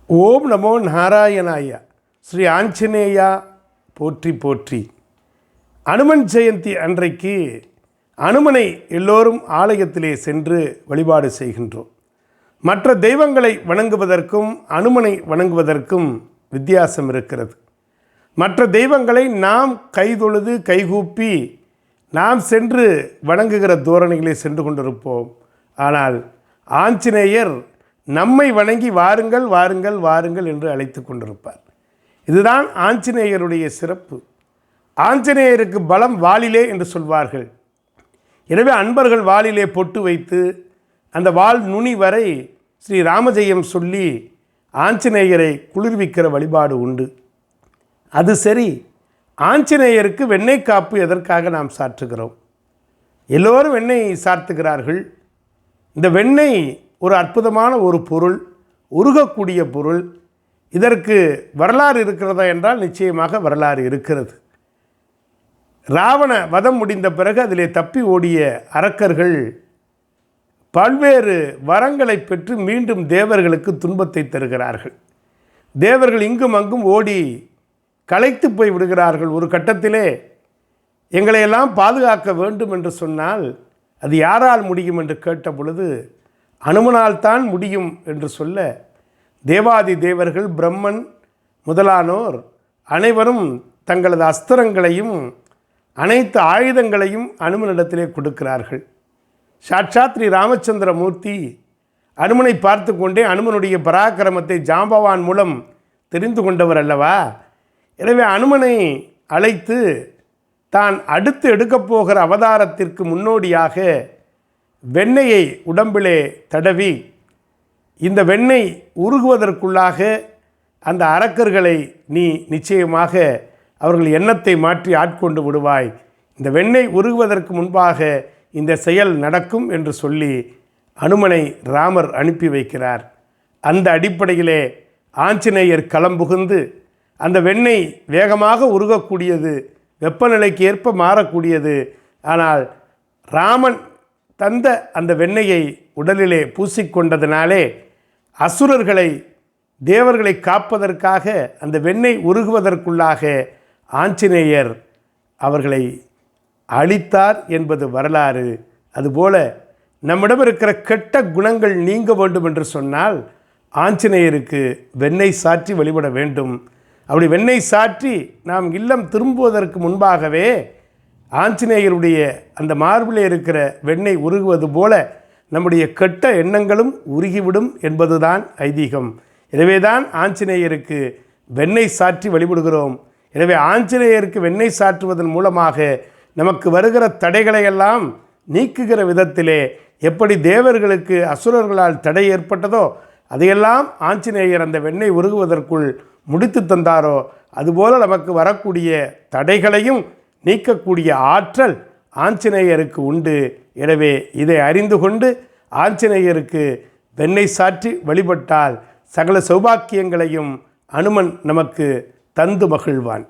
ஓம் நமோ நாராயணாய. ஸ்ரீ ஆஞ்சநேயா போற்றி போற்றி. அனுமன் ஜெயந்தி அன்றைக்கு அனுமனை எல்லோரும் ஆலயத்திலே சென்று வழிபாடு செய்கின்றோம். மற்ற தெய்வங்களை வணங்குவதற்கும் அனுமனை வணங்குவதற்கும் வித்தியாசம் இருக்கிறது. மற்ற தெய்வங்களை நாம் கைதொழுது கைகூப்பி நாம் சென்று வணங்குகிற தோரணைகளை சென்று கொண்டிருப்போம். ஆனால் ஆஞ்சநேயர் நம்மை வணங்கி வாருங்கள் வாருங்கள் வாருங்கள் என்று அழைத்து கொண்டிருப்பார். இதுதான் ஆஞ்சநேயருடைய சிறப்பு. ஆஞ்சநேயருக்கு பலம் வாளிலே என்று சொல்வார்கள். எனவே அன்பர்கள் வாளிலே பொட்டு வைத்து அந்த வாள் நுனி வரை ஸ்ரீ ராமஜெயம் சொல்லி ஆஞ்சநேயரை குளிர்விக்கிற வழிபாடு உண்டு. அது சரி, ஆஞ்சநேயருக்கு வெண்ணெய் காப்பு எதற்காக நாம் சாற்றுகிறோம்? எல்லோரும் வெண்ணெய் சார்த்துகிறார்கள். இந்த வெண்ணெய் ஒரு அற்புதமான ஒரு பொருள், உருகக்கூடிய பொருள். இதற்கு வரலாறு இருக்கிறதா என்றால் நிச்சயமாக வரலாறு இருக்கிறது. ராவண வதம் முடிந்த பிறகு அதிலே தப்பி ஓடிய அரக்கர்கள் பல்வேறு வரங்களை பெற்று மீண்டும் தேவர்களுக்கு துன்பத்தை தருகிறார்கள். தேவர்கள் இங்கும் அங்கும் ஓடி களைத்து போய் விடுகிறார்கள். ஒரு கட்டத்திலே எங்களையெல்லாம் பாதுகாக்க வேண்டும் என்று சொன்னால் அது யாரால் முடியும் என்று கேட்ட பொழுது அனுமனால் தான் முடியும் என்று சொல்ல தேவாதி தேவர்கள் பிரம்மன் முதலானோர் அனைவரும் தங்களது அஸ்திரங்களையும் அனைத்து ஆயுதங்களையும் அனுமனிடத்திலே கொடுக்கிறார்கள். சாட்சாத் ஸ்ரீ ராமச்சந்திர மூர்த்தி அனுமனை பார்த்து கொண்டே அனுமனுடைய பராக்கிரமத்தை ஜாம்பவான் மூலம் தெரிந்து கொண்டவர் அல்லவா? எனவே அனுமனை அழைத்து தான் அடுத்து எடுக்கப் போகிற அவதாரத்திற்கு முன்னோடியாக வெண்ணெயை உடம்பிலே தடவி இந்த வெண்ணெய் உருகுவதற்குள்ளாக அந்த அரக்கர்களை நீ நிச்சயமாக அவர்கள் எண்ணத்தை மாற்றி ஆட்கொண்டு விடுவாய், இந்த வெண்ணெய் உருகுவதற்கு முன்பாக இந்த செயல் நடக்கும் என்று சொல்லி அனுமனை ராமர் அனுப்பி வைக்கிறார். அந்த அடிப்படையிலே ஆஞ்சநேயர் களம் புகுந்து அந்த வெண்ணெய் வேகமாக உருகக்கூடியது, வெப்பநிலைக்கு ஏற்ப மாறக்கூடியது. ஆனால் ராமன் தந்த அந்த வெண்ணெயை உடலிலே பூசிக்கொண்டதினாலே அசுரர்களை தேவர்களை காப்பதற்காக அந்த வெண்ணெய் உருகுவதற்குள்ளாக ஆஞ்சநேயர் அவர்களை அழித்தார் என்பது வரலாறு. அதுபோல நம்மிடம் இருக்கிற கெட்ட குணங்கள் நீங்க வேண்டும் என்று சொன்னால் ஆஞ்சநேயருக்கு வெண்ணெய் சாற்றி வழிபட வேண்டும். அப்படி வெண்ணெய் சாற்றி நாம் இல்லம் திரும்புவதற்கு முன்பாகவே ஆஞ்சநேயருடைய அந்த மார்பிலே இருக்கிற வெண்ணெய் உருகுவது போல நம்முடைய கெட்ட எண்ணங்களும் உருகிவிடும் என்பதுதான் ஐதீகம். எனவேதான் ஆஞ்சநேயருக்கு வெண்ணெய் சாற்றி வழிபடுகிறோம். எனவே ஆஞ்சநேயருக்கு வெண்ணெய் சாற்றுவதன் மூலமாக நமக்கு வருகிற தடைகளையெல்லாம் நீக்குகிற விதத்திலே எப்படி தேவர்களுக்கு அசுரர்களால் தடை ஏற்பட்டதோ அதையெல்லாம் ஆஞ்சநேயர் அந்த வெண்ணெய் உருகுவதற்குள் முடித்து தந்தாரோ அதுபோல நமக்கு வரக்கூடிய தடைகளையும் நீக்கக்கூடிய ஆற்றல் ஆஞ்சநேயருக்கு உண்டு. எனவே இதை அறிந்து கொண்டு ஆஞ்சநேயருக்கு வெண்ணெய் சாற்றி வழிபட்டால் சகல சௌபாக்கியங்களையும் அனுமன் நமக்கு தந்து மகிழ்வான்.